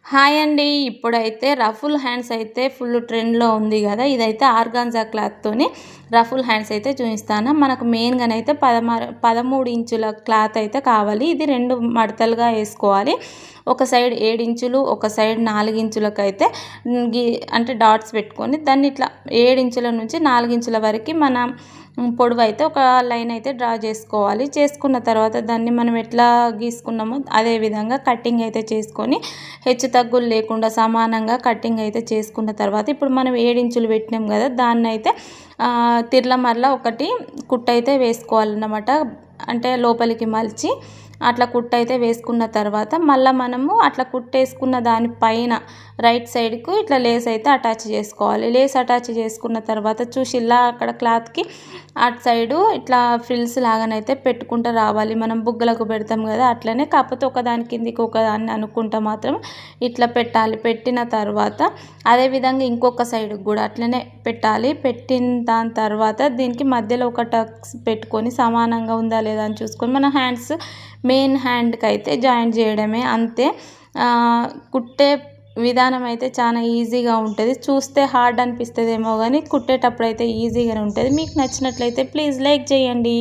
Hi అండి. ఇప్పుడైతే ruffle hands అయితే ఫుల్ ట్రెండ్‌లో ఉంది గదా! ఇదైతే ఆర్గాన్జా క్లాత్‌తోని రఫుల్ హ్యాండ్స్ అయితే చూపిస్తాను. మనకు మెయిన్‌గానైతే 13 ఇంచుల క్లాత్ అయితే కావాలి. ఇది 2 మడతలుగా ఏసుకోవాలి. ఒక సైడ్ 7 ఇంచులు, ఒక సైడ్ 4 ఇంచులకైతే అంటే డాట్స్ పెట్టుకొని దాన్ని ఇట్లా 7 ఇంచుల నుంచి 4 ఇంచుల వరకి మన పొడవైతే ఒక లైన్ అయితే డ్రా చేసుకోవాలి. చేసుకున్న తర్వాత దాన్ని మనం ఎట్లా గీసుకున్నామో అదే విధంగా కటింగ్ అయితే చేసుకొని హెచ్చు తగ్గులు లేకుండా సమానంగా కటింగ్ అయితే చేసుకున్న తర్వాత ఇప్పుడు మనం 7 ఇంచులు పెట్టినాం కదా, దాన్నైతే తిర్ల మరల ఒకటి కుట్టయితే వేసుకోవాలన్నమాట. అంటే లోపలికి మలిచి అట్లా కుట్టయితే వేసుకున్న తర్వాత మళ్ళీ మనము అట్లా కుట్టేసుకున్న దానిపైన రైట్ సైడ్కు ఇట్లా లేస్ అయితే అటాచ్ చేసుకోవాలి. లేస్ అటాచ్ చేసుకున్న తర్వాత చూసి ఇలా అక్కడ క్లాత్కి అటు సైడు ఇట్లా ఫ్రిల్స్ లాగానైతే పెట్టుకుంటూ రావాలి. మనం బుగ్గలకు పెడతాం కదా అట్లనే, కాకపోతే ఒకదాని కిందికి ఒకదాన్ని అనుకుంటా మాత్రం ఇట్లా పెట్టాలి. పెట్టిన తర్వాత అదేవిధంగా ఇంకొక సైడ్కి కూడా అట్లనే పెట్టాలి. పెట్టిన దాని తర్వాత దీనికి మధ్యలో ఒక టక్స్ పెట్టుకొని సమానంగా ఉందా లేదా అని చూసుకొని మన హ్యాండ్స్ మెయిన్ హ్యాండ్కి అయితే జాయింట్ చేయడమే, అంతే. కుట్టే విధానం అయితే చాలా ఈజీగా ఉంటుంది. చూస్తే హార్డ్ అనిపిస్తుందేమో కానీ కుట్టేటప్పుడు అయితే ఈజీగానే ఉంటుంది. మీకు నచ్చినట్లయితే ప్లీజ్ లైక్ చేయండి.